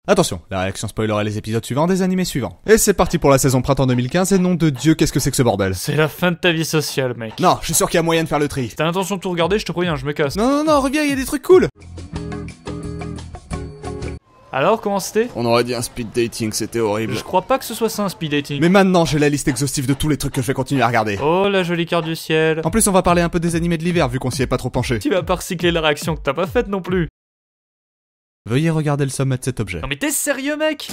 Attention, la réaction spoiler et les épisodes suivants des animés suivants. Et c'est parti pour la saison printemps 2015 et nom de Dieu, qu'est-ce que c'est que ce bordel? C'est la fin de ta vie sociale, mec. Non, je suis sûr qu'il y a moyen de faire le tri. Si t'as l'intention de tout regarder, je te préviens, je me casse. Non, reviens, il y a des trucs cool. Alors, comment c'était? On aurait dit un speed dating, c'était horrible. Je crois pas que ce soit ça un speed dating. Mais maintenant, j'ai la liste exhaustive de tous les trucs que je vais continuer à regarder. Oh, la jolie carte du ciel. En plus, on va parler un peu des animés de l'hiver, vu qu'on s'y est pas trop penché. Tu vas pas recycler la réaction que t'as pas faite non plus. Veuillez regarder le sommet de cet objet. Non mais t'es sérieux, mec?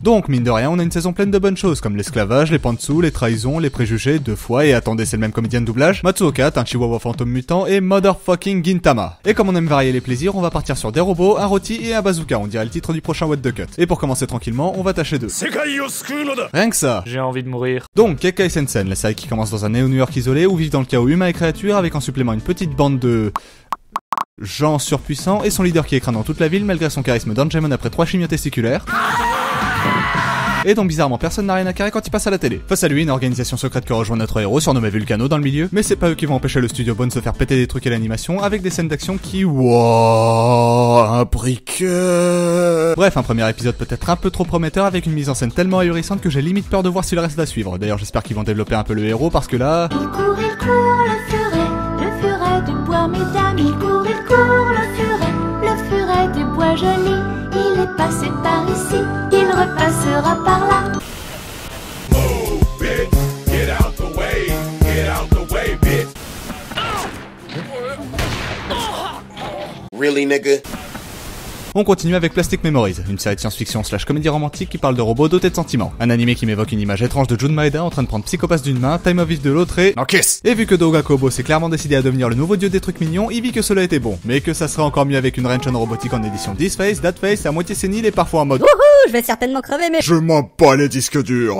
Donc, mine de rien, on a une saison pleine de bonnes choses, comme l'esclavage, les pantsus, les trahisons, les préjugés, 2 fois, et attendez, c'est le même comédien de doublage, Matsuoka, un chihuahua fantôme mutant, et Motherfucking Gintama. Et comme on aime varier les plaisirs, on va partir sur des robots, un rôti et un bazooka, on dirait le titre du prochain What the Cut. Et pour commencer tranquillement, on va tâcher d'eux. Rien que ça. J'ai envie de mourir. Donc, Kekkai Sensen, la série qui commence dans un Néo-New York isolé, où vivent dans le chaos humains et créatures, avec en supplément une petite bande de... gens surpuissants et son leader qui écrase dans toute la ville malgré son charisme d'Angemon après 3 chimios testiculaires. Et donc bizarrement personne n'a rien à carrer quand il passe à la télé. Face à lui, une organisation secrète que rejoint notre héros surnommé Vulcano dans le milieu, mais c'est pas eux qui vont empêcher le studio Bone de se faire péter des trucs et l'animation avec des scènes d'action qui... Wouah, un briquet. Bref, un premier épisode peut-être un peu trop prometteur avec une mise en scène tellement ahurissante que j'ai limite peur de voir si le reste à suivre. D'ailleurs j'espère qu'ils vont développer un peu le héros parce que là... Il court, le furet du bois, mesdames, il court, le furet du bois joli. Il est passé par ici, il repassera par là. Really, nigga? On continue avec Plastic Memories, une série de science-fiction / comédie romantique qui parle de robots dotés de sentiments. Un animé qui m'évoque une image étrange de Jun Maeda en train de prendre Psychopath d'une main, Time of Eve de l'autre et... Non, kiss. Et vu que Doga Kobo s'est clairement décidé à devenir le nouveau dieu des trucs mignons, il vit que cela était bon, mais que ça serait encore mieux avec une Renchon robotique en édition This Face, That Face, à moitié sénile et parfois en mode... Wouhou, je vais certainement crever mais... Je m'en bats les disques durs.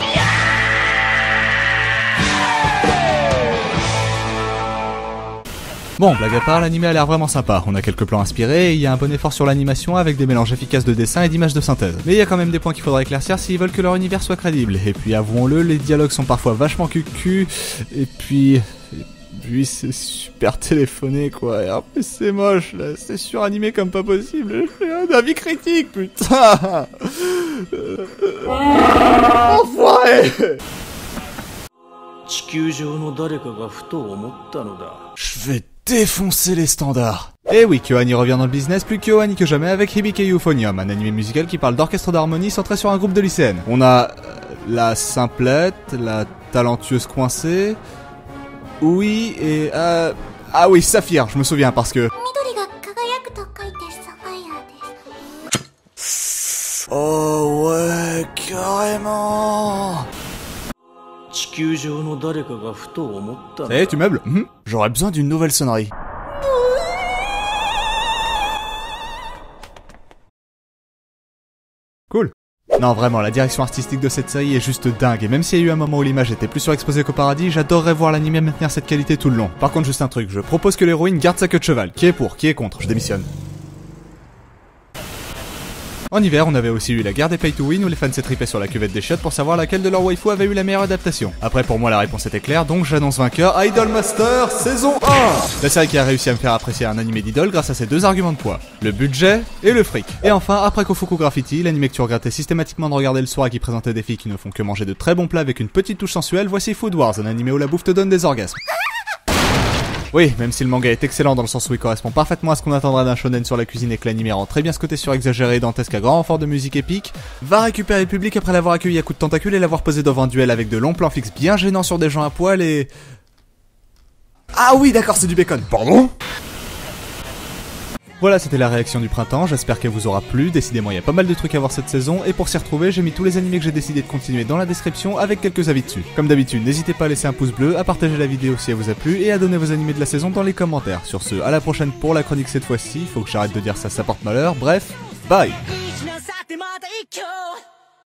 Bon, blague à part, l'animé a l'air vraiment sympa, on a quelques plans inspirés et il y a un bon effort sur l'animation avec des mélanges efficaces de dessin et d'images de synthèse. Mais il y a quand même des points qu'il faudra éclaircir s'ils veulent que leur univers soit crédible. Et puis avouons-le, les dialogues sont parfois vachement cucu, et puis c'est super téléphoné quoi, et en plus c'est moche là, c'est suranimé comme pas possible, j'ai un avis critique putain. Enfoiré. Je vais défoncer les standards. Et oui, KyoAni revient dans le business, plus KyoAni que jamais avec Hibike Euphonium, un animé musical qui parle d'orchestre d'harmonie centré sur un groupe de lycéennes. On a la simplette, la talentueuse coincée, oui, et ah oui, Saphir, je me souviens parce que... Oh ouais, carrément. Ça y est, tu meubles? J'aurais besoin d'une nouvelle sonnerie. Cool. Non vraiment, la direction artistique de cette série est juste dingue, et même s'il y a eu un moment où l'image était plus surexposée qu'au paradis, j'adorerais voir l'anime maintenir cette qualité tout le long. Par contre, juste un truc, je propose que l'héroïne garde sa queue de cheval. Qui est pour? Qui est contre? Je démissionne. En hiver, on avait aussi eu la guerre des pay to win où les fans s'étripaient sur la cuvette des chiottes pour savoir laquelle de leur waifu avait eu la meilleure adaptation. Après, pour moi, la réponse était claire, donc j'annonce vainqueur Idolmaster saison 1. La série qui a réussi à me faire apprécier un animé d'idole grâce à ses 2 arguments de poids, le budget et le fric. Et enfin, après Kofuku Graffiti, l'animé que tu regrettais systématiquement de regarder le soir et qui présentait des filles qui ne font que manger de très bons plats avec une petite touche sensuelle, voici Food Wars, un animé où la bouffe te donne des orgasmes. Oui, même si le manga est excellent dans le sens où il correspond parfaitement à ce qu'on attendra d'un shonen sur la cuisine et que l'anime rend très bien ce côté surexagéré et dantesque à grand renfort de musique épique, va récupérer le public après l'avoir accueilli à coups de tentacules et l'avoir posé devant un duel avec de longs plans fixes bien gênants sur des gens à poil et... Ah oui, d'accord, c'est du bacon. Pardon ? Voilà, c'était la réaction du printemps, j'espère qu'elle vous aura plu, décidément il y a pas mal de trucs à voir cette saison, et pour s'y retrouver, j'ai mis tous les animés que j'ai décidé de continuer dans la description avec quelques avis dessus. Comme d'habitude, n'hésitez pas à laisser un pouce bleu, à partager la vidéo si elle vous a plu, et à donner vos animés de la saison dans les commentaires. Sur ce, à la prochaine pour la chronique cette fois-ci, faut que j'arrête de dire ça porte malheur, bref, bye.